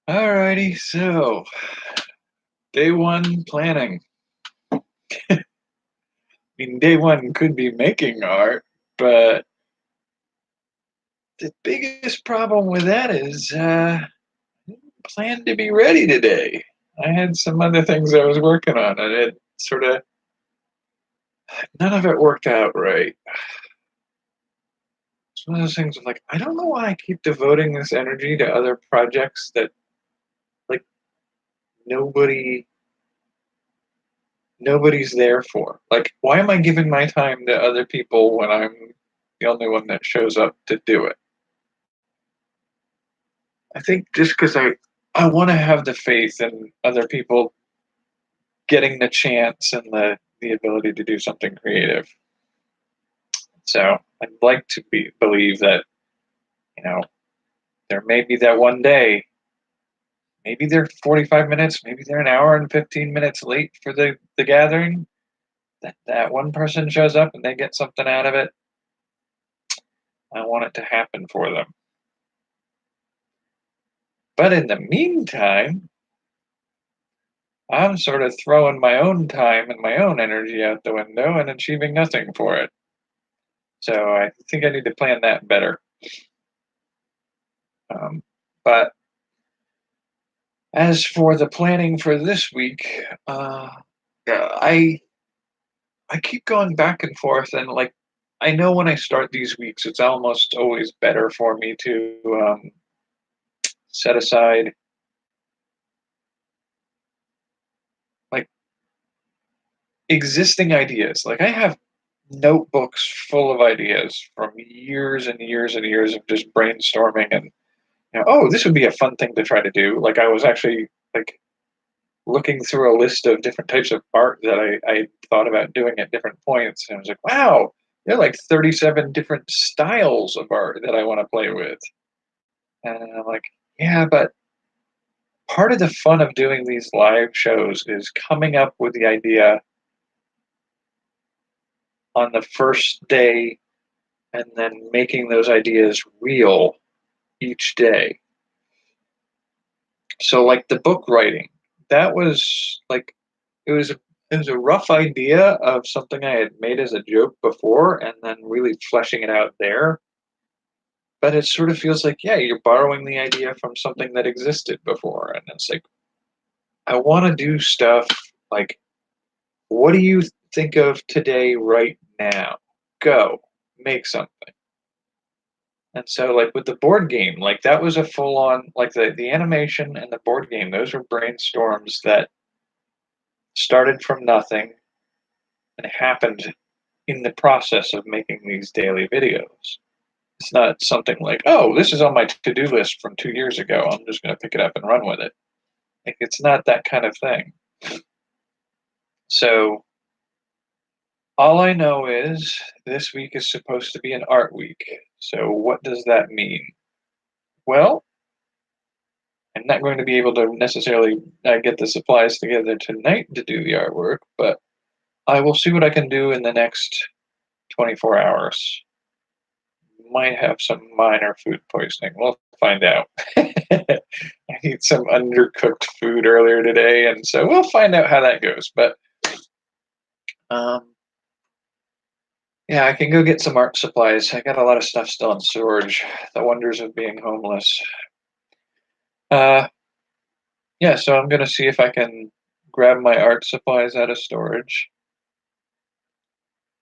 Alrighty, so day one planning. I mean, day one could be making art, but the biggest problem with that is I didn't plan to be ready today. I had some other things I was working on, and it sort of none of it worked out right. It's one of those things of like I don't know why I keep devoting this energy to other projects that like nobody nobody's there for. Like, why am I giving my time to other people when I'm the only one that shows up to do it? I think just because I want to have the faith in other people getting the chance and the ability to do something creative. So I'd like to believe that you know there may be that one day. Maybe they're 45 minutes. Maybe they're an hour and 15 minutes late for the gathering. That one person shows up and they get something out of it. I want it to happen for them. But in the meantime, I'm sort of throwing my own time and my own energy out the window and achieving nothing for it. So I think I need to plan that better. But as for the planning for this week, yeah, I keep going back and forth, and like I know when I start these weeks, it's almost always better for me to set aside like existing ideas. Like I have notebooks full of ideas from years and years and years of just brainstorming and oh, this would be a fun thing to try to do. Like I was actually like looking through a list of different types of art that I thought about doing at different points, and I was like, wow, there are like 37 different styles of art that I want to play with. And I'm like, yeah, but part of the fun of doing these live shows is coming up with the idea on the first day and then making those ideas real each day. So like the book writing, that was like it was a rough idea of something I had made as a joke before and then really fleshing it out there. But it sort of feels like, yeah, you're borrowing the idea from something that existed before. And it's like, I want to do stuff like, what do you think of today right now? Go, make something. And so, like with the board game, like that was a full on, like the animation and the board game, those were brainstorms that started from nothing and happened in the process of making these daily videos. It's not something like, oh, this is on my to do list from 2 years ago. I'm just going to pick it up and run with it. Like, it's not that kind of thing. So, all I know is this week is supposed to be an art week. So, what does that mean? Well, I'm not going to be able to necessarily get the supplies together tonight to do the artwork, but I will see what I can do in the next 24 hours. Might have some minor food poisoning. We'll find out. I ate some undercooked food earlier today, and so we'll find out how that goes. But um, yeah, I can go get some art supplies. I got a lot of stuff still in storage. The wonders of being homeless. Uh, yeah, so I'm gonna see if I can grab my art supplies out of storage,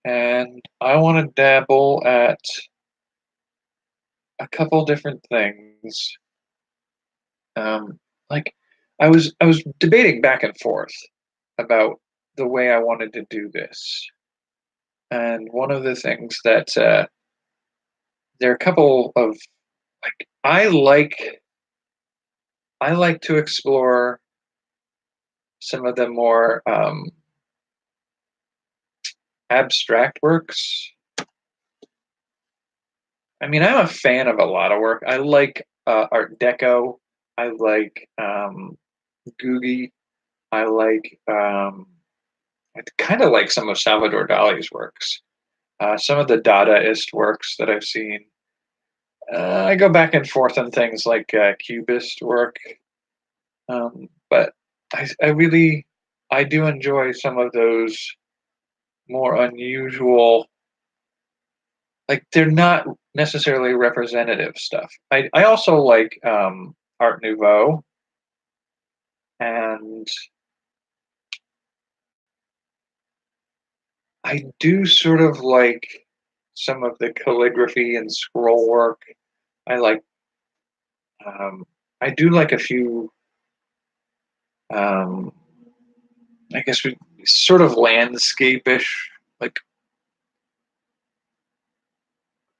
and I want to dabble at a couple different things. Like I was debating back and forth about the way I wanted to do this. And one of the things that there are a couple of like I like to explore some of the more abstract works. I mean, I'm a fan of a lot of work. I like Art Deco. I like Googie. I like I kind of like some of Salvador Dali's works. Some of the Dadaist works that I've seen. I go back and forth on things like Cubist work. But I really I do enjoy some of those more unusual, like they're not necessarily representative stuff. I also like Art Nouveau, and I do sort of like some of the calligraphy and scroll work. I like um, I do like a few um, I guess we sort of landscape-ish, like,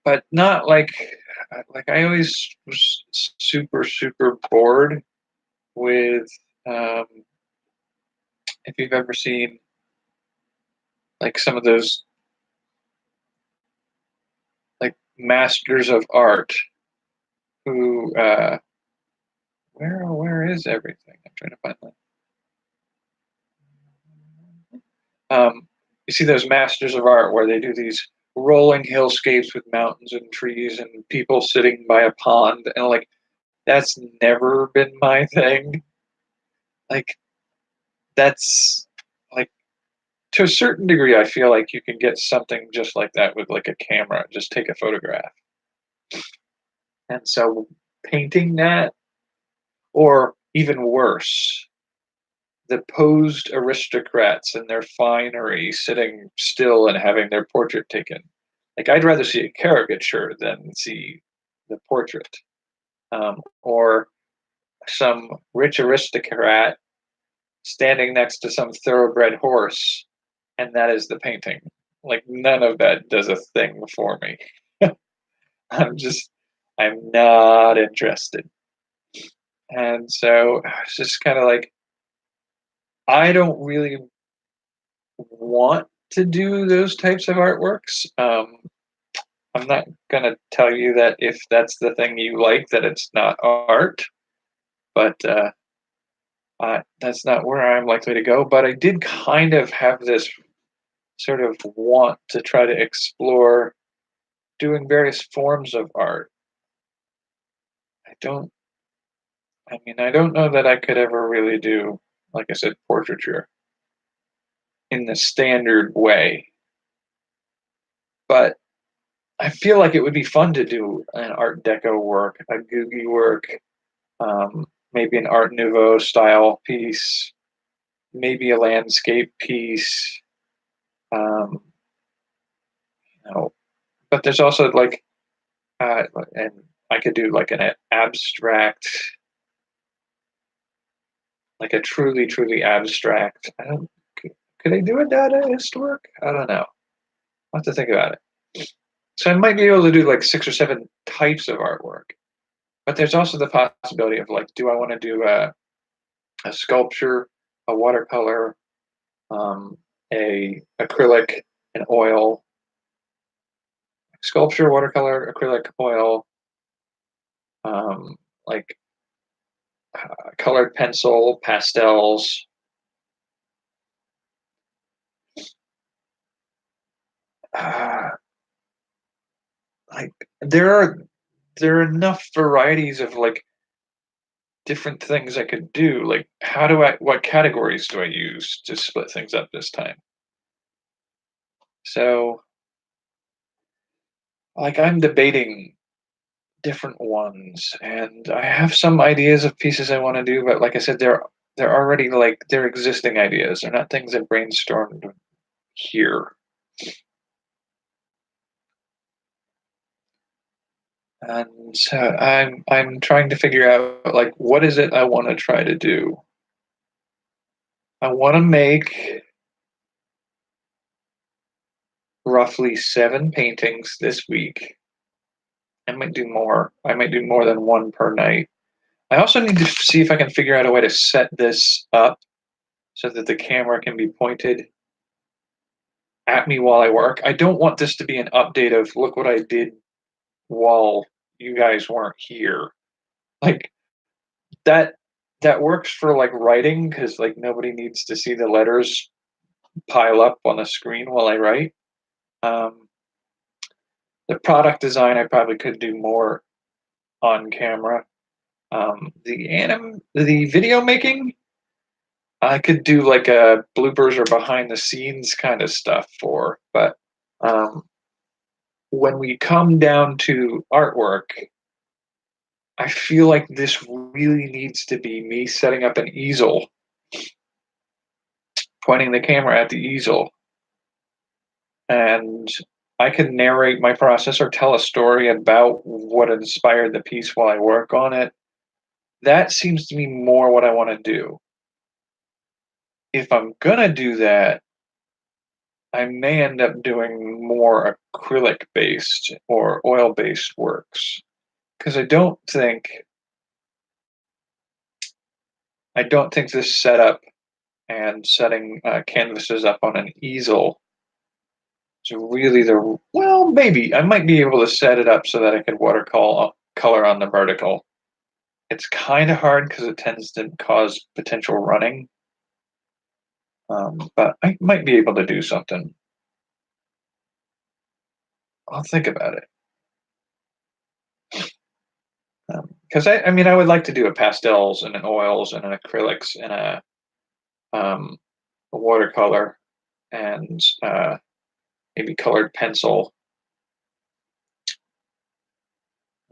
but not like I always was super bored with um, if you've ever seen like some of those like masters of art who where is everything? I'm trying to find that. You see those masters of art where they do these rolling hillscapes with mountains and trees and people sitting by a pond, and like that's never been my thing. Like that's like to a certain degree, I feel like you can get something just like that with like a camera. Just take a photograph. And so painting that, or even worse, the posed aristocrats in their finery sitting still and having their portrait taken. Like I'd rather see a caricature than see the portrait. Or some rich aristocrat standing next to some thoroughbred horse, and that is the painting. Like none of that does a thing for me. I'm not interested. And so it's just kind of like I don't really want to do those types of artworks. I'm not gonna tell you that if that's the thing you like, that it's not art, but that's not where I'm likely to go. But I did kind of have this sort of want to try to explore doing various forms of art. I don't, I mean, I don't know that I could ever really do, like I said, portraiture in the standard way, but I feel like it would be fun to do an Art Deco work, a Googie work, maybe an Art Nouveau style piece, maybe a landscape piece. Um, you know, but there's also like, and I could do like an abstract, like a truly abstract. I don't. Could I do a Dadaist work? I don't know. I'll have to think about it. So I might be able to do like 6 or 7 types of artwork. But there's also the possibility of like, do I want to do a sculpture, a watercolor, a acrylic, an oil, sculpture, watercolor, acrylic, oil, um, like colored pencil, pastels. Uh, like there are there are enough varieties of like different things I could do. Like, what categories do I use to split things up this time? So, like, I'm debating different ones, and I have some ideas of pieces I want to do, but like I said, they're already like they're existing ideas. They're not things I brainstormed here. And so I'm trying to figure out like what is it I want to try to do. I want to make roughly 7 paintings this week. I might do more. I might do more than one per night. I also need to see if I can figure out a way to set this up so that the camera can be pointed at me while I work. I don't want this to be an update of look what I did while you guys weren't here. Like that that works for like writing because like nobody needs to see the letters pile up on the screen while I write. Um, the product design I probably could do more on camera. The video making, I could do like a bloopers or behind the scenes kind of stuff for, but um, when we come down to artwork, I feel like this really needs to be me setting up an easel, pointing the camera at the easel, and I can narrate my process or tell a story about what inspired the piece while I work on it. That seems to me more what I want to do. If I'm gonna do that, I may end up doing more acrylic based or oil based works because I don't think this setup and setting canvases up on an easel is really the well, maybe I might be able to set it up so that I could watercolor color on the vertical. It's kind of hard because it tends to cause potential running, but I might be able to do something. I'll think about it. Because I mean, I would like to do a pastels and an oils and an acrylics and um, a watercolor and maybe colored pencil.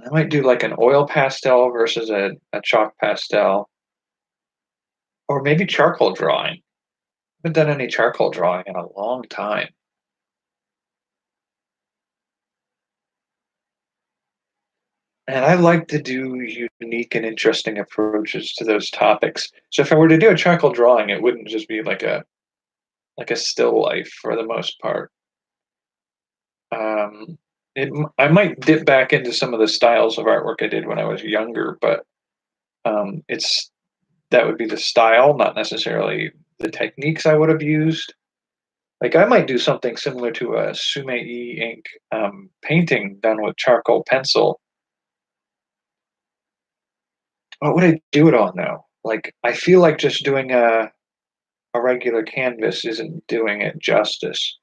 I might do like an oil pastel versus a chalk pastel, or maybe charcoal drawing. I haven't done any charcoal drawing in a long time. And I like to do unique and interesting approaches to those topics. So if I were to do a charcoal drawing, it wouldn't just be like a still life for the most part. Um, I might dip back into some of the styles of artwork I did when I was younger, but it's that would be the style, not necessarily the techniques I would have used. Like I might do something similar to a Sumei ink painting done with charcoal pencil. What would I do it on though? Like I feel like just doing a regular canvas isn't doing it justice.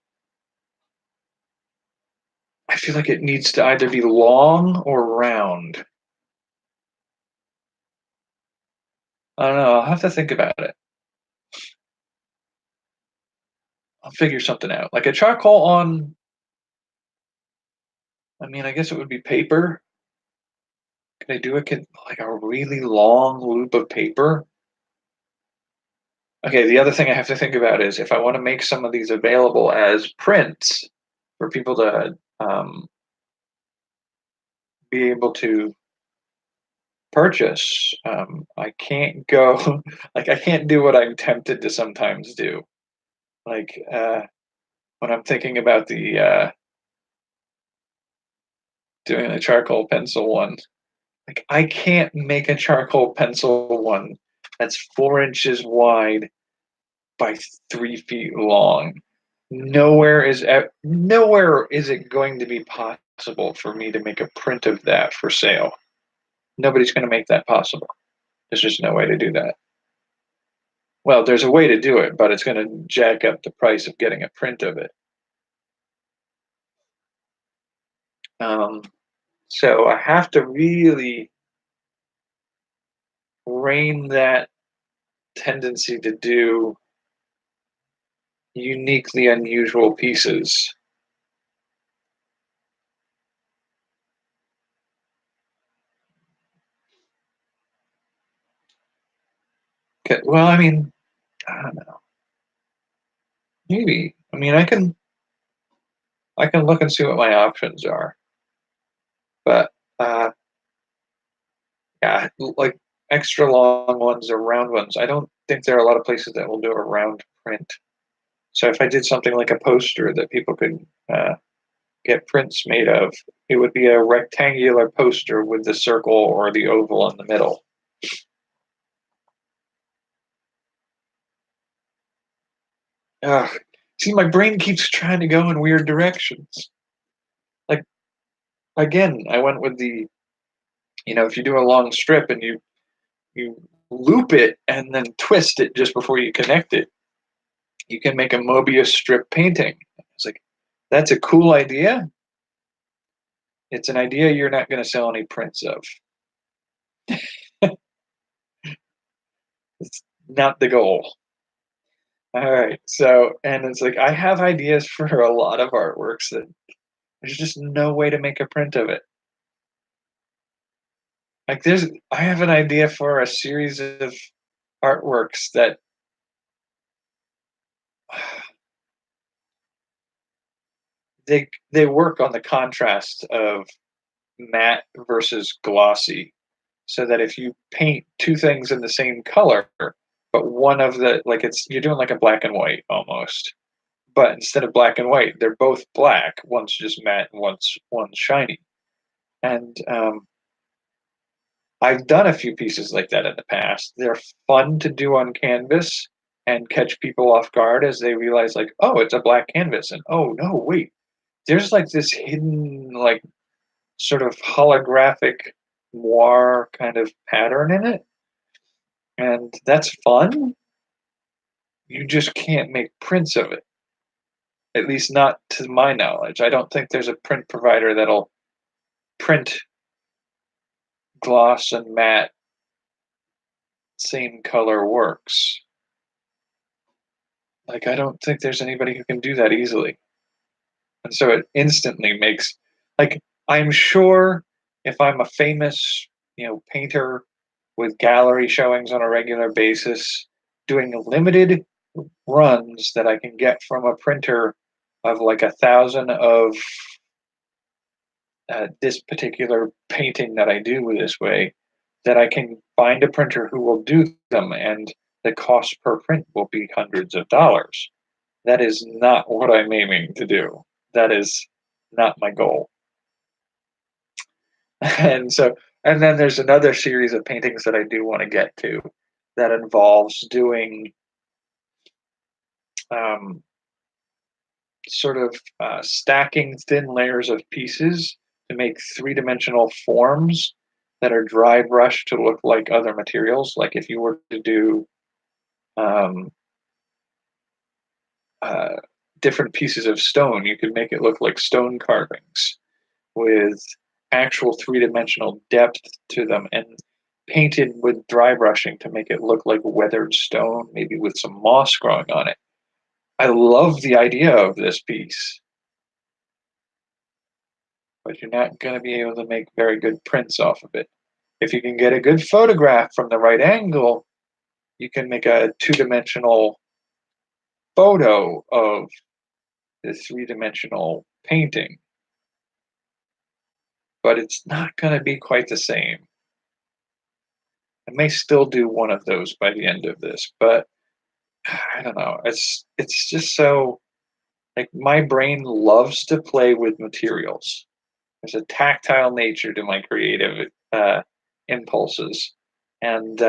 I feel like it needs to either be long or round. I don't know. I'll have to think about it. I'll figure something out. Like a charcoal on, I mean, I guess it would be paper. Could I do like a really long loop of paper? Okay, the other thing I have to think about is if I want to make some of these available as prints for people to be able to purchase, I can't go, like, I can't do what I'm tempted to sometimes do. Like, when I'm thinking about doing the charcoal pencil one, like, I can't make a charcoal pencil one that's 4 inches wide by 3 feet long. Nowhere is it going to be possible for me to make a print of that for sale. Nobody's going to make that possible. There's just no way to do that. Well, there's a way to do it, but it's going to jack up the price of getting a print of it. Um, so I have to really rein that tendency to do uniquely unusual pieces. Well, I mean, I don't know. Maybe. I mean, I can look and see what my options are. But yeah, like extra long ones or round ones. I don't think there are a lot of places that will do a round print. So if I did something like a poster that people could get prints made of, it would be a rectangular poster with the circle or the oval in the middle. Ugh. See, my brain keeps trying to go in weird directions. Like again, I went with if you do a long strip and you loop it and then twist it just before you connect it, you can make a Mobius strip painting. It's like that's a cool idea. It's an idea you're not going to sell any prints of. not the goal. All right. So, and it's like I have ideas for a lot of artworks that there's just no way to make a print of it. Like I have an idea for a series of artworks that they work on the contrast of matte versus glossy, so that if you paint two things in the same color, but one of the like it's you're doing like a black and white almost, but instead of black and white, they're both black. One's just matte and one's shiny. And I've done a few pieces like that in the past. They're fun to do on canvas and catch people off guard as they realize, like, oh, it's a black canvas, and oh no, wait, there's like this hidden, like, sort of holographic noir kind of pattern in it, and that's fun. You just can't make prints of it, at least not to my knowledge. I don't think there's a print provider that'll print gloss and matte same color works. Like, I don't think there's anybody who can do that easily. And so it instantly makes, like, I'm sure if I'm a famous, painter with gallery showings on a regular basis, doing limited runs that I can get from a printer of like 1,000 of this particular painting that I do this way, that I can find a printer who will do them, and the cost per print will be hundreds of dollars. That is not what I'm aiming to do. That is not my goal. And so, and then there's another series of paintings that I do want to get to that involves doing um, sort of stacking thin layers of pieces to make three-dimensional forms that are dry brushed to look like other materials. Like if you were to do um, uh, different pieces of stone, you could make it look like stone carvings with actual three-dimensional depth to them, and painted with dry brushing to make it look like weathered stone, maybe with some moss growing on it. I love the idea of this piece, but you're not going to be able to make very good prints off of it. If you can get a good photograph from the right angle, you can make a two-dimensional photo of the three-dimensional painting, but it's not going to be quite the same. I may still do one of those by the end of this, but I don't know. It's just so, like, my brain loves to play with materials. There's a tactile nature to my creative impulses, and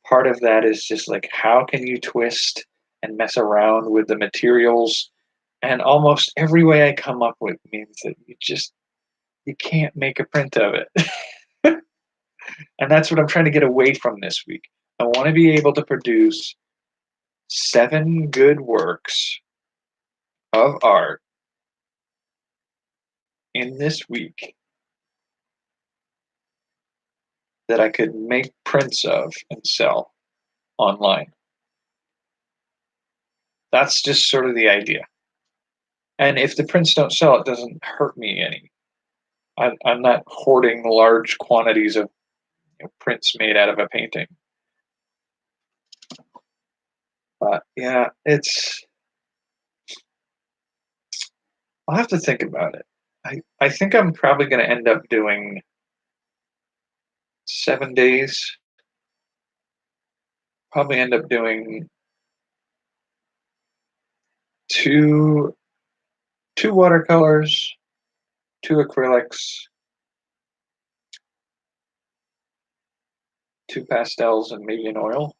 part of that is just like how can you twist and mess around with the materials, and almost every way I come up with means that you can't make a print of it. And that's what I'm trying to get away from this week. I want to be able to produce 7 good works of art in this week that I could make prints of and sell online. That's just sort of the idea. And if the prints don't sell, it doesn't hurt me any. I'm not hoarding large quantities of prints made out of a painting. But yeah, I'll have to think about it. I think I'm probably going to end up doing 7 days. Probably end up doing two two watercolors, two acrylics, two pastels, and maybe an oil.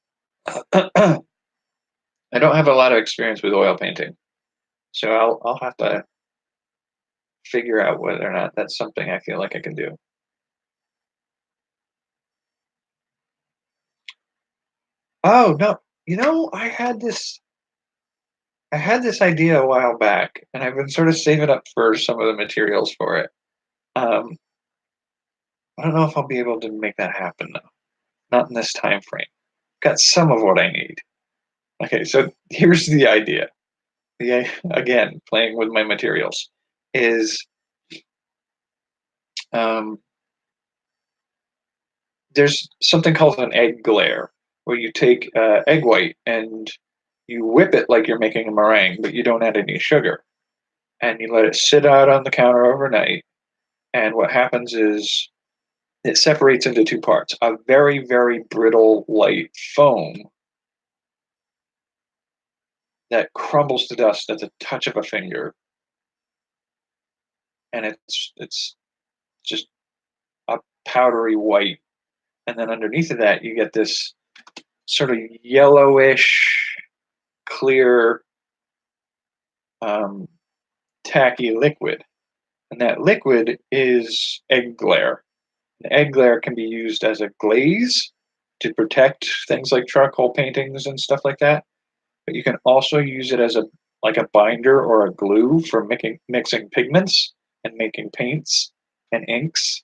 I don't have a lot of experience with oil painting, so I'll have to figure out whether or not that's something I feel like I can do. Oh no, I had this idea a while back, and I've been sort of saving up for some of the materials for it. Um, I don't know if I'll be able to make that happen though. Not in this time frame. Got some of what I need. Okay, so here's the idea. Again, playing with my materials is um, there's something called an egg glare, where you take egg white and you whip it like you're making a meringue, but you don't add any sugar, and you let it sit out on the counter overnight. And what happens is it separates into two parts: a very, very brittle, light foam that crumbles to dust at the touch of a finger, and it's just a powdery white. And then underneath of that, you get this sort of yellowish, clear, um, tacky liquid. And that liquid is egg glare. And egg glare can be used as a glaze to protect things like charcoal paintings and stuff like that. But you can also use it as a binder or a glue for mixing pigments and making paints and inks.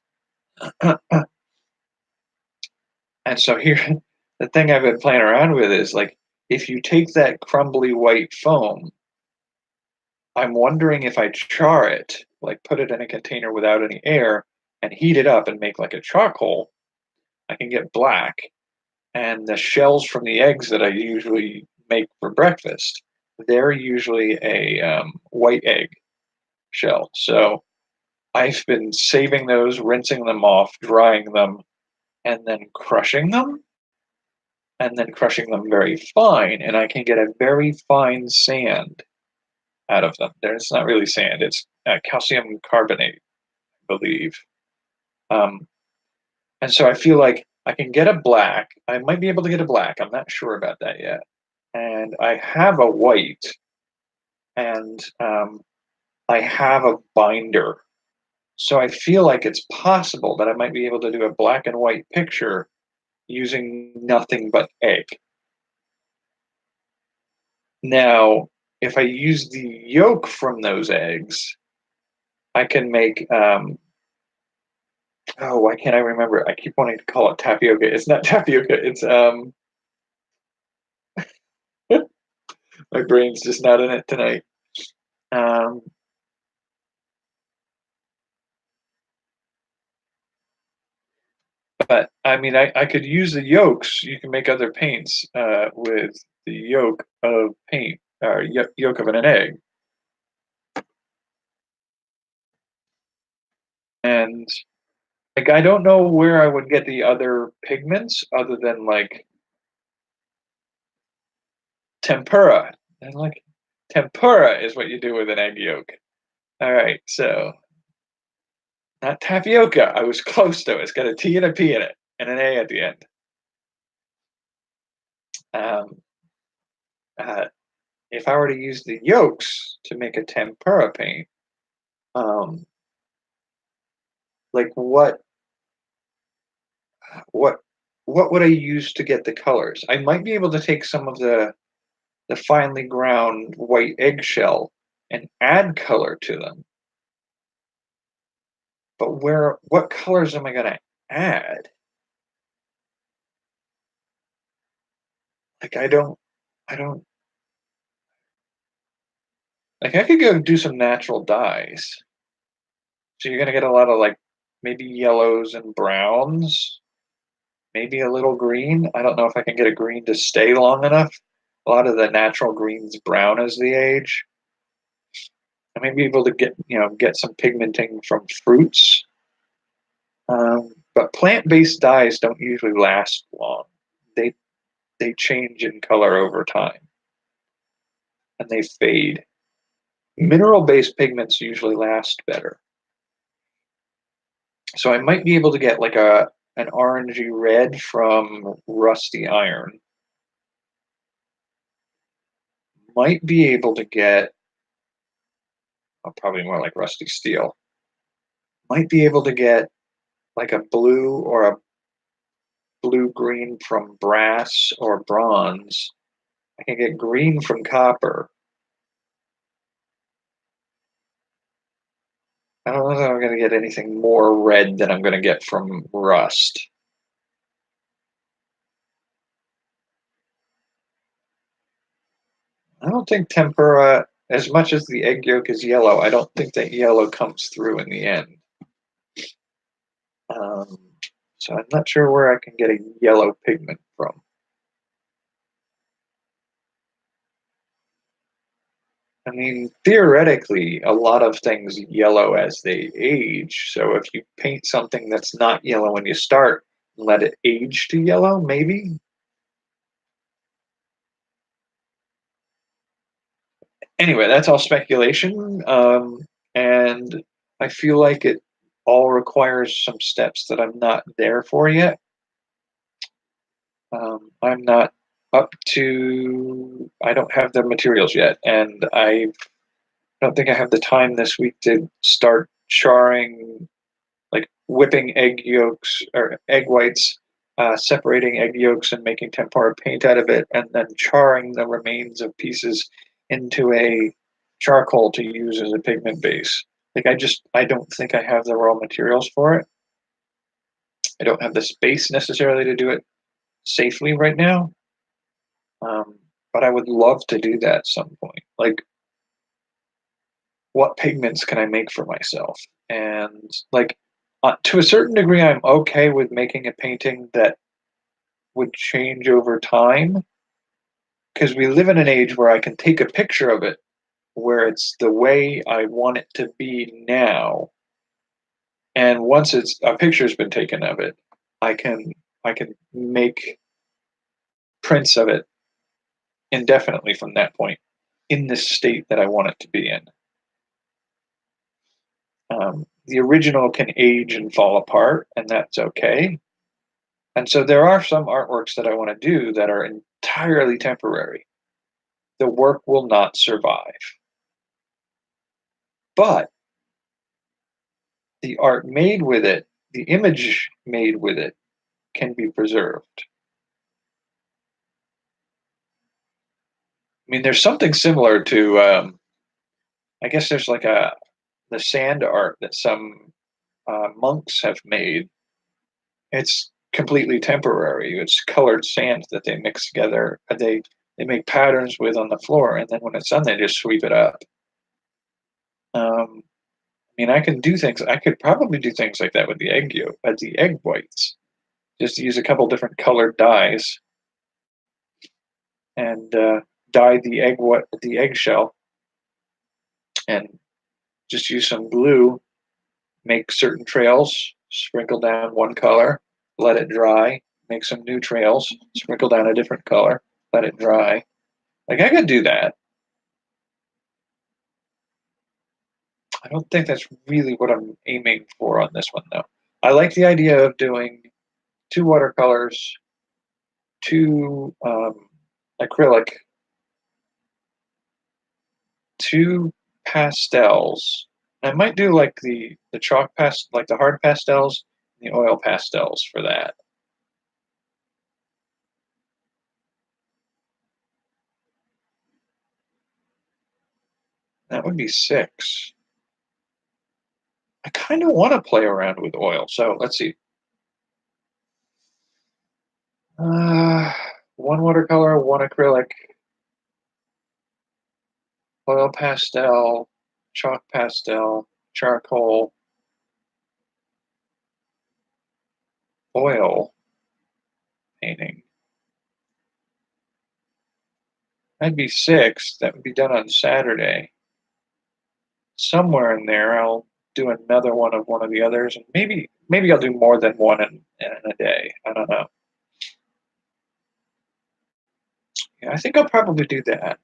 And so here, the thing I've been playing around with is like, if you take that crumbly white foam, I'm wondering if I char it, like put it in a container without any air and heat it up and make like a charcoal, I can get black. And the shells from the eggs that I usually make for breakfast, they're usually a white egg shell. So I've been saving those, rinsing them off, drying them, and then crushing them and then crushing them very fine, and I can get a very fine sand out of them. It's not really sand; it's calcium carbonate, I believe. Um, and so I feel like I can get a black. I might be able to get a black. I'm not sure about that yet. And I have a white, and I have a binder. So I feel like it's possible that I might be able to do a black and white picture using nothing but egg. Now, if I use the yolk from those eggs, I can make oh, why can't I remember? I keep wanting to call it tapioca. It's not tapioca. It's my brain's just not in it tonight. Um, but I mean, I could use the yolks. You can make other paints with the yolk of paint or yolk of an egg, and like I don't know where I would get the other pigments other than like tempura. And like tempura is what you do with an egg yolk. All right, so not tapioca. I was close to it. It's got a T and a P in it and an A at the end. Um, uh, if I were to use the yolks to make a tempura paint, um, like what what would I use to get the colors? I might be able to take some of the finely ground white eggshell and add color to them. But what colors am I going to add? Like I don't like I could go do some natural dyes. So you're gonna get a lot of like maybe yellows and browns, maybe a little green. I don't know if I can get a green to stay long enough. A lot of the natural greens brown as they age. I may be able to get some pigmenting from fruits. But plant-based dyes don't usually last long. They they change in color over time and they fade. Mineral-based pigments usually last better. So I might be able to get like an orangey red from rusty iron. Might be able to get probably more like rusty steel. Might be able to get like a blue or a blue green from brass or bronze. I can get green from copper. I don't know if I'm going to get anything more red than I'm going to get from rust. don't think tempura, as much as the egg yolk is yellow, I don't think that yellow comes through in the end. Um, so I'm not sure where I can get a yellow pigment from. I mean, theoretically, a lot of things yellow as they age. So if you paint something that's not yellow when you start, and let it age to yellow, maybe. Anyway, that's all speculation. And I feel like it all requires some steps that I'm not there for yet. I'm not up to, I don't have the materials yet, and I don't think I have the time this week to start charring, like whipping egg yolks or egg whites, separating egg yolks and making tempura paint out of it, and then charring the remains of pieces into a charcoal to use as a pigment base. Like I don't think I have the raw materials for it. I don't have the space necessarily to do it safely right now. Um, but I would love to do that at some point. Like, what pigments can I make for myself? And like, to a certain degree, I'm okay with making a painting that would change over time because we live in an age where I can take a picture of it where it's the way I want it to be now. And once it's a picture's been taken of it, I can I can make prints of it indefinitely from that point in the state that I want it to be in. The original can age and fall apart, and that's okay. And so there are some artworks that I want to do that are entirely temporary. The work will not survive, but the art made with it, the image made with it, can be preserved. I mean, there's something similar to, I guess there's like the sand art that some monks have made. It's completely temporary. It's colored sand that they mix together. They make patterns with on the floor, and then when it's done, they just sweep it up. I mean, I can do things. I could probably do things like that with the egg yolk, the egg whites. Just use a couple different colored dyes and dye the eggshell, and just use some glue. Make certain trails. Sprinkle down one color. Let it dry. Make some new trails. Sprinkle down a different color. Let it dry. Like I could do that. I don't think that's really what I'm aiming for on this one, though. I like the idea of doing two watercolors, two acrylic, two pastels. I might do like the chalk like the hard pastels, and the oil pastels for that. That would be six. I kind of want to play around with oil, so let's see. Uh, one watercolor, one acrylic, oil pastel, chalk pastel, charcoal, oil painting. That'd be six. That would be done on Saturday. Somewhere in there, I'll do another one of the others, and maybe I'll do more than one in a day. I don't know. Yeah, I think I'll probably do that.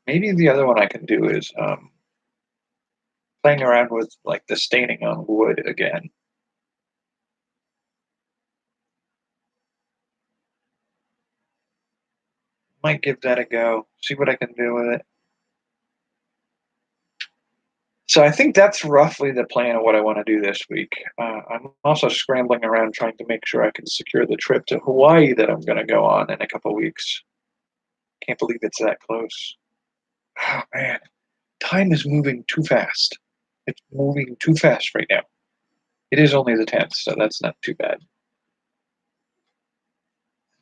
Maybe the other one I can do is playing around with like the staining on wood again. Might give that a go. See what I can do with it. So I think that's roughly the plan of what I want to do this week. I'm also scrambling around trying to make sure I can secure the trip to Hawaii that I'm going to go on in a couple weeks. Can't believe it's that close. Oh man, time is moving too fast. It's moving too fast right now. It is only the 10th, so that's not too bad.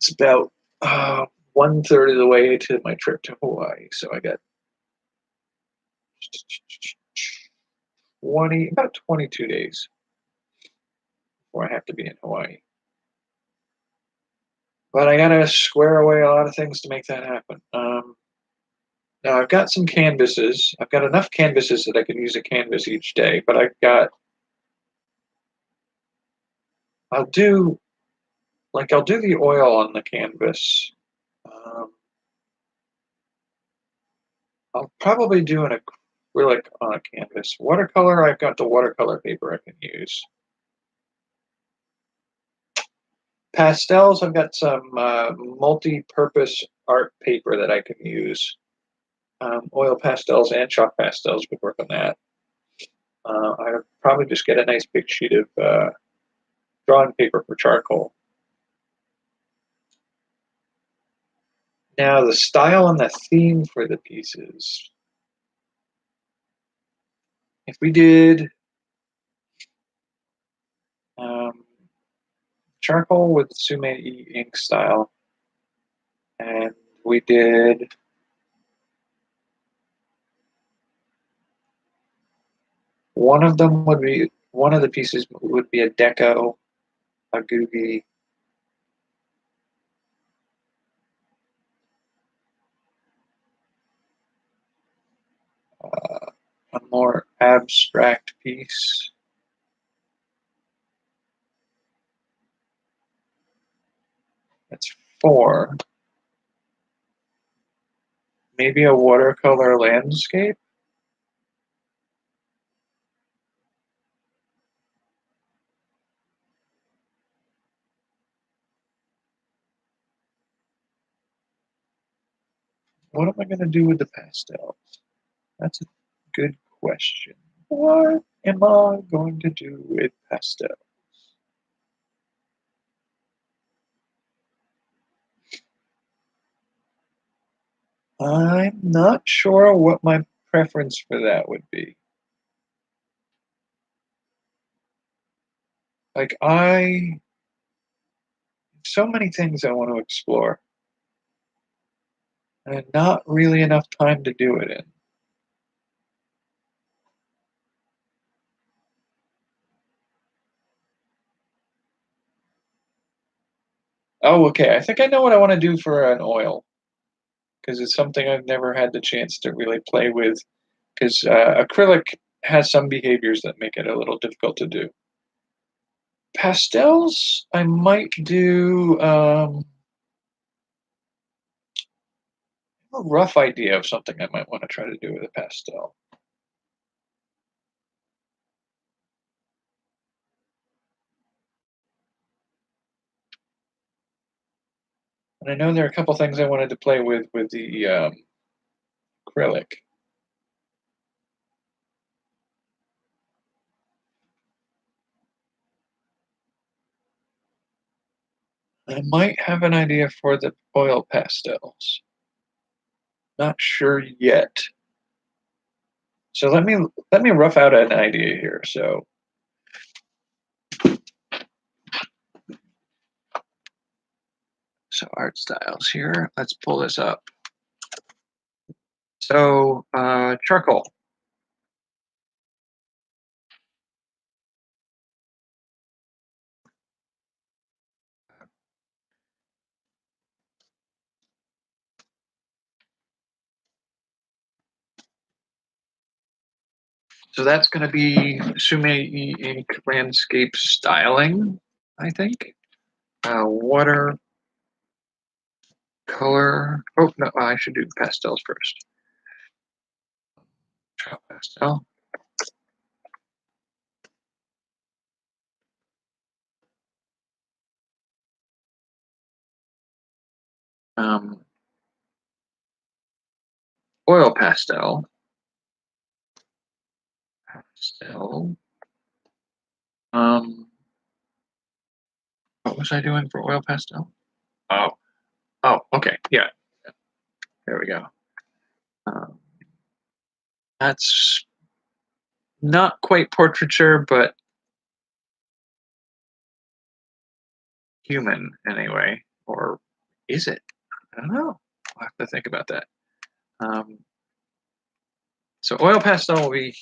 It's about 1/3 of the way to my trip to Hawaii, so I got about 22 days before I have to be in Hawaii. But I gotta square away a lot of things to make that happen. Now I've got some canvases. I've got enough canvases that I can use a canvas each day, but I'll do I'll do the oil on the canvas. Um, I'll probably do an acrylic on a canvas. Watercolor, I've got the watercolor paper I can use. Pastels, I've got some multi-purpose art paper that I can use. Oil pastels and chalk pastels would work on that. I'd probably just get a nice big sheet of drawing paper for charcoal. Now the style and the theme for the pieces. If we did charcoal with Sumei ink style, and we did one of the pieces would be a deco, a googie, a more abstract piece. That's 4. Maybe a watercolor landscape. What am I going to do with the pastels? That's a good question. What am I going to do with pastels? I'm not sure what my preference for that would be. So many things I want to explore, and not really enough time to do it in. Oh, okay. I think I know what I want to do for an oil, because it's something I've never had the chance to really play with, because acrylic has some behaviors that make it a little difficult to do. Pastels, I might do a rough idea of something I might want to try to do with a pastel. And I know there are a couple things I wanted to play with the acrylic. I might have an idea for the oil pastels. Not sure yet. So let me rough out an idea here. So art styles here. Let's pull this up. So charcoal. So that's going to be Sumei ink landscape styling, I think. Water color. Oh no, I should do pastels first. Chalk pastel. Um, oil pastel. Pastel. What was I doing for oil pastel? Oh, okay, yeah. There we go. Um, that's not quite portraiture, but human anyway, or Is it? I don't know. I'll have to think about that. So oil pastel will be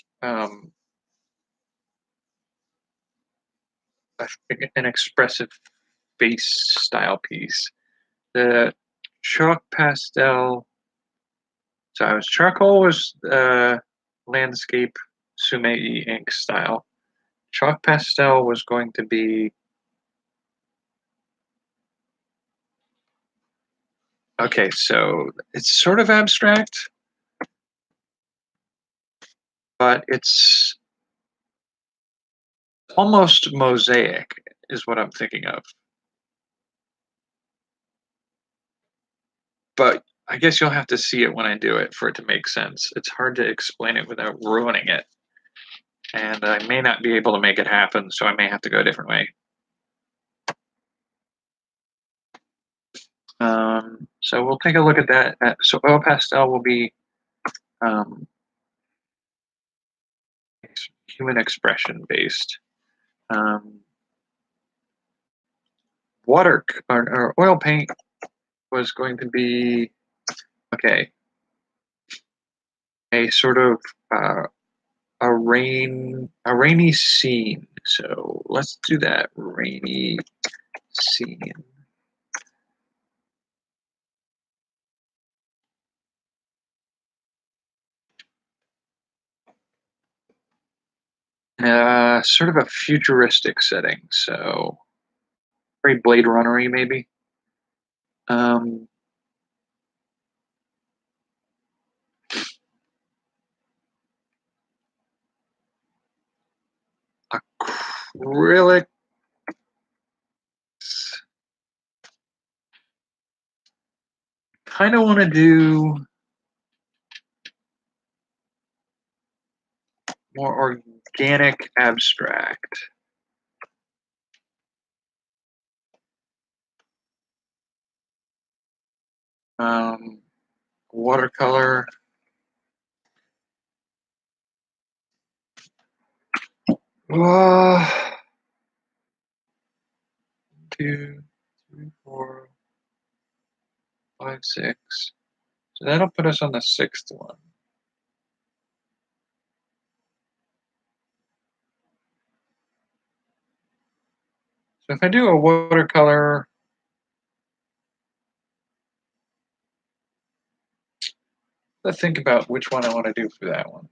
an expressive face style piece. The chalk pastel, charcoal was landscape Sumei ink style. Chalk pastel was going to be, okay, so it's sort of abstract, but it's almost mosaic is what I'm thinking of. But I guess you'll have to see it when I do it for it to make sense. It's hard to explain it without ruining it. And I may not be able to make it happen, so I may have to go a different way. So we'll take a look at that. So oil pastel will be human expression based. Water or oil paint was going to be, okay, a sort of a rainy scene. So let's do that, rainy scene. Sort of a futuristic setting, so very Blade Runner-y maybe. A acrylic. Kind of want to do more organic abstract. Watercolor. Uh, 2, 3, 4, 5, 6. So that'll put us on the 6th one. So if I do a watercolor, let's think about which one I want to do for that one.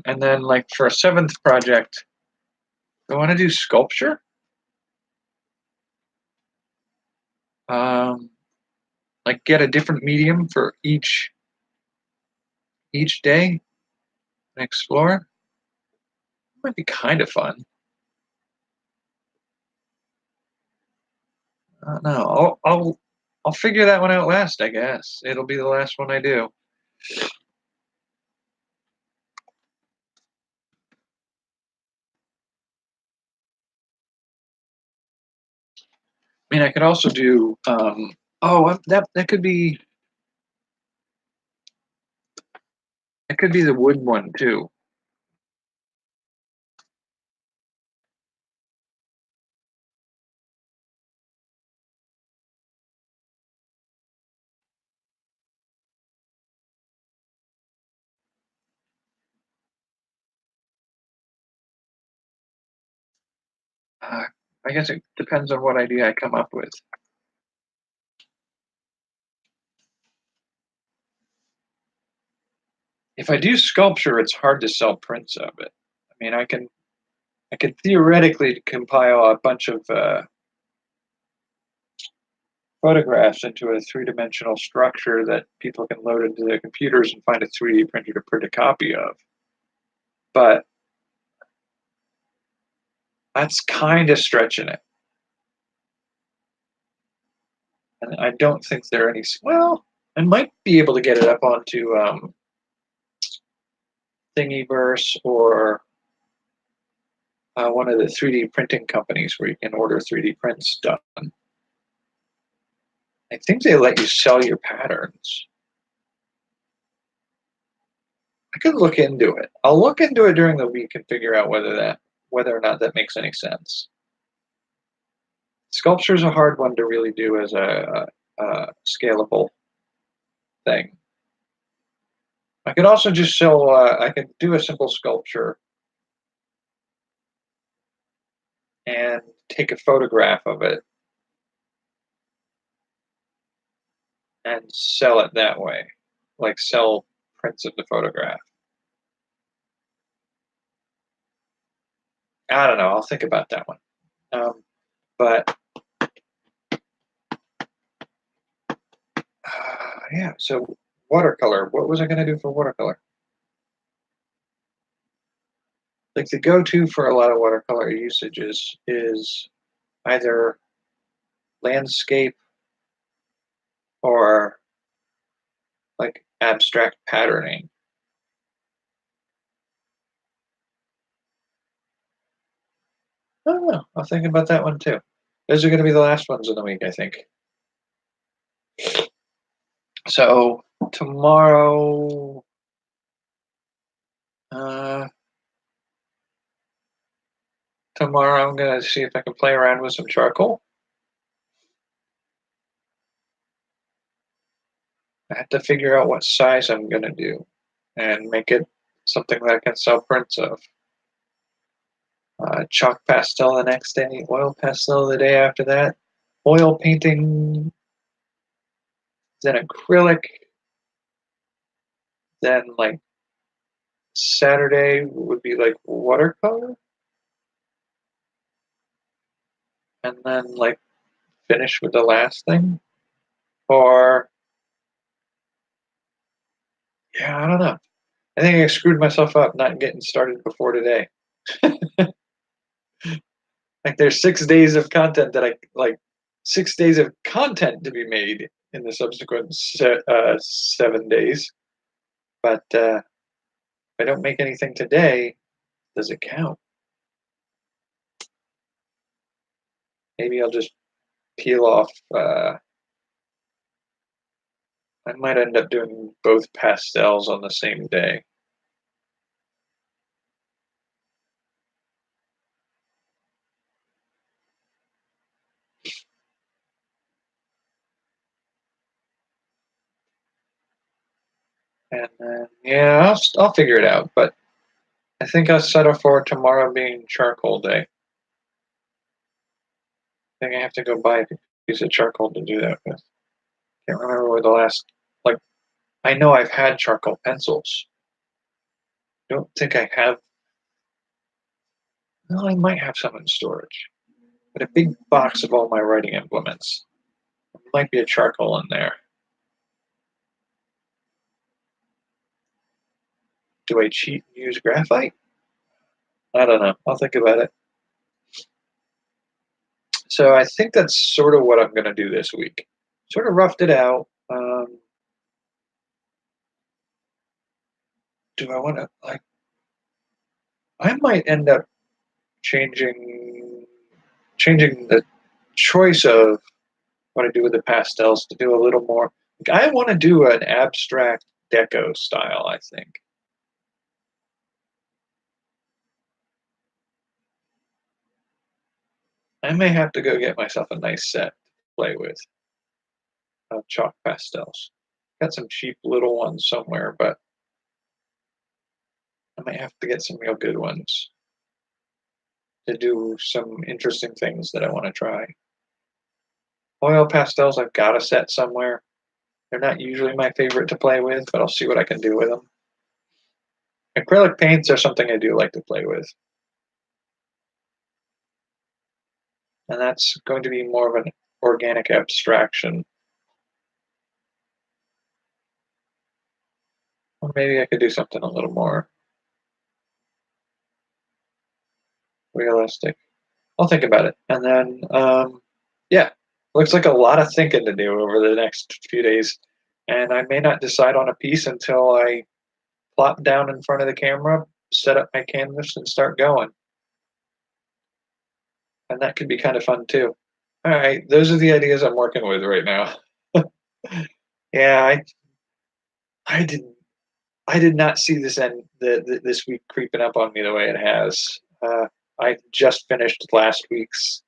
And then like for a 7th project, I want to do sculpture. Like get a different medium for each day and explore. Might be kind of fun. I don't know. I'll figure that one out last, I guess. It'll be the last one I do. I mean, I could also do. That could be. That could be the wood one too. I guess it depends on what idea I come up with. If I do sculpture, it's hard to sell prints of it. I mean, I could theoretically compile a bunch of photographs into a three-dimensional structure that people can load into their computers and find a 3D printer to print a copy of. But that's kind of stretching it. And I don't think there are any. Well, I might be able to get it up onto Thingiverse or one of the 3D printing companies where you can order 3D prints done. I think they let you sell your patterns. I could look into it. I'll look into it during the week and figure out whether or not that makes any sense. Sculpture is a hard one to really do as a scalable thing. I could also just show, I could do a simple sculpture and take a photograph of it and sell it that way, like sell prints of the photograph. I don't know. I'll think about that one. But yeah, so watercolor. What was I going to do for watercolor? Like the go-to for a lot of watercolor usages is either landscape or like abstract patterning. I don't know. I'll think about that one too. Those are going to be the last ones of the week, I think. So tomorrow, uh, tomorrow I'm going to see if I can play around with some charcoal. I have to figure out what size I'm going to do and make it something that I can sell prints of. Chalk pastel the next day, oil pastel the day after that, oil painting, then acrylic, then like Saturday would be like watercolor, and then like finish with the last thing. Or yeah, I don't know. I think I screwed myself up not getting started before today. Like there's 6 days of content that I like 6 days of content to be made in the subsequent 7 days. But if I don't make anything today, does it count? Maybe I'll just peel off. I might end up doing both pastels on the same day. And then, yeah, I'll figure it out. But I think I'll settle for tomorrow being charcoal day. I think I have to go buy a piece of charcoal to do that with. Can't remember where the last, like, I know I've had charcoal pencils. I don't think I have. Well, I might have some in storage. But a big box of all my writing implements. There might be a charcoal in there. Do I cheat and use graphite? I don't know. I'll think about it. So I think that's sort of what I'm going to do this week. Sort of roughed it out. Do I want to like? I might end up changing the choice of what I do with the pastels to do a little more. Like, I want to do an abstract deco style. I think I may have to go get myself a nice set to play with of chalk pastels. Got some cheap little ones somewhere, but I might have to get some real good ones to do some interesting things that I want to try. Oil pastels, I've got a set somewhere. They're not usually my favorite to play with, but I'll see what I can do with them. Acrylic paints are something I do like to play with. And that's going to be more of an organic abstraction. Or maybe I could do something a little more realistic. I'll think about it. And then, yeah, looks like a lot of thinking to do over the next few days. And I may not decide on a piece until I plop down in front of the camera, set up my canvas, and start going. And that could be kind of fun too. All right, those are the ideas I'm working with right now. Yeah, I didn't I did not see this this week creeping up on me the way it has. I just finished last week's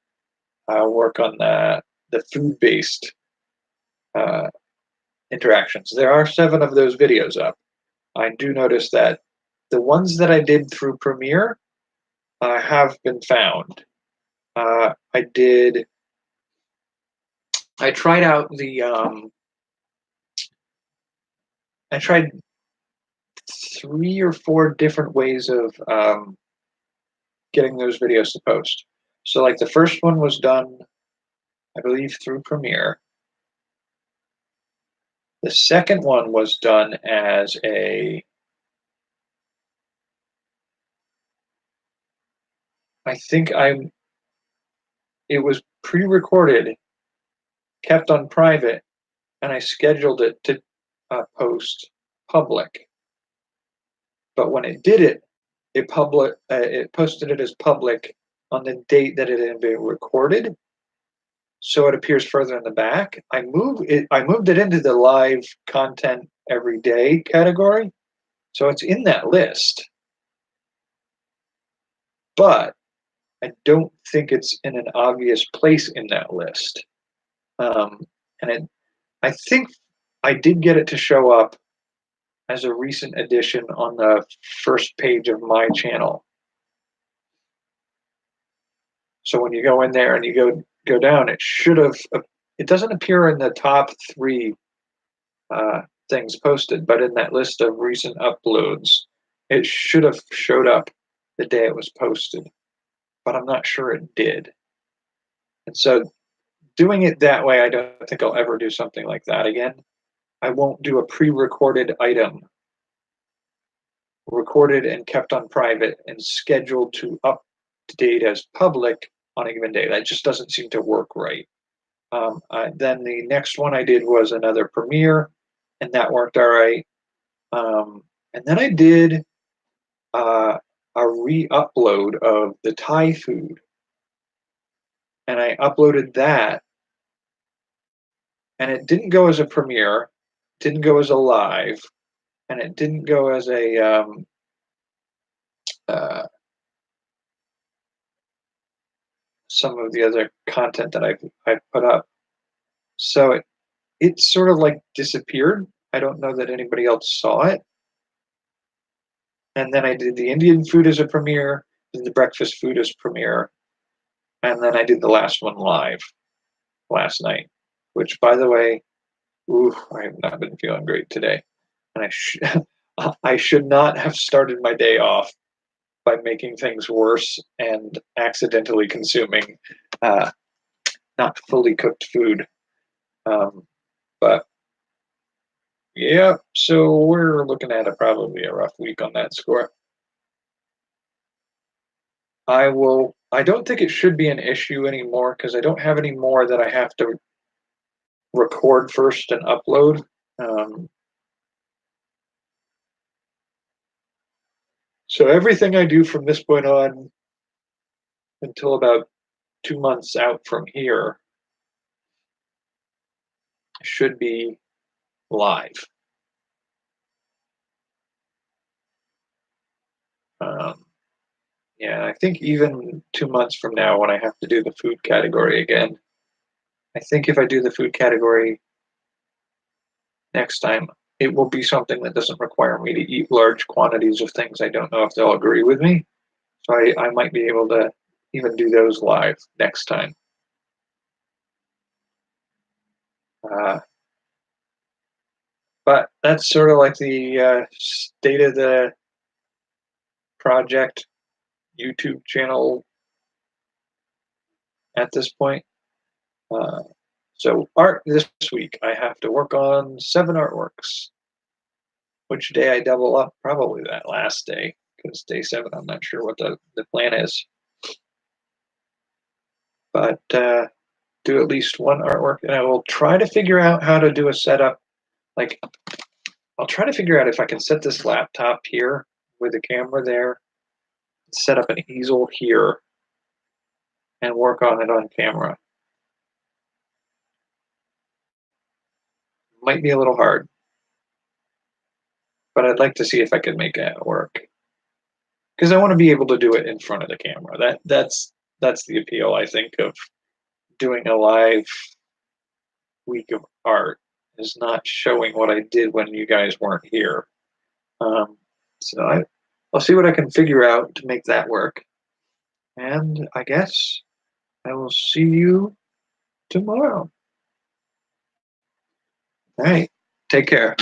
work on the food based interactions. There are 7 of those videos up. I do notice that the ones that I did through Premiere have been found. I tried out the I tried 3 or 4 different ways of getting those videos to post. So like the first one was done, I believe, through Premiere. The second one was done as it was pre-recorded, kept on private, and I scheduled it to post public. But when it did it, it posted it as public on the date that it had been recorded, so it appears further in the back. I moved it into the live content every day category, so it's in that list. But I don't think it's in an obvious place in that list. I think I did get it to show up as a recent addition on the first page of my channel. So when you go in there and you go down, it doesn't appear in the top 3 things posted, but in that list of recent uploads, it should have showed up the day it was posted, but I'm not sure it did. And so doing it that way, I don't think I'll ever do something like that again. I won't do a pre-recorded item, recorded and kept on private and scheduled to update as public on a given day. That just doesn't seem to work right. Then the next one I did was another Premiere, and that worked all right. And then I did a re-upload of the Thai food, and I uploaded that, and it didn't go as a Premiere, didn't go as a live, and it didn't go as a some of the other content that I put up. So it sort of like disappeared. I don't know that anybody else saw it. And then I did the Indian food as a premiere, did the breakfast food as premiere, and then I did the last one live last night, which, by the way, I have not been feeling great today. And I should not have started my day off by making things worse and accidentally consuming not fully cooked food. But yeah, so we're looking at probably a rough week on that score. I don't think it should be an issue anymore because I don't have any more that I have to record first and upload. So everything I do from this point on until about 2 months out from here should be live. Yeah, I think even 2 months from now when I have to do the food category again, I think if I do the food category next time, it will be something that doesn't require me to eat large quantities of things. I don't know if they'll agree with me. So I might be able to even do those live next time. But that's sort of like the state of the project YouTube channel at this point. So art this week, I have to work on 7 artworks. Which day I double up? Probably that last day, because day 7, I'm not sure what the plan is. But do at least 1 artwork, and I will try to figure out how to do a setup. Like, I'll try to figure out if I can set this laptop here with a camera there, set up an easel here, and work on it on camera. Might be a little hard, but I'd like to see if I can make that work. Because I want to be able to do it in front of the camera. That's the appeal, I think, of doing a live week of art, is not showing what I did when you guys weren't here. Um, so I'll see what I can figure out to make that work. And I guess I will see you tomorrow. All right. Take care.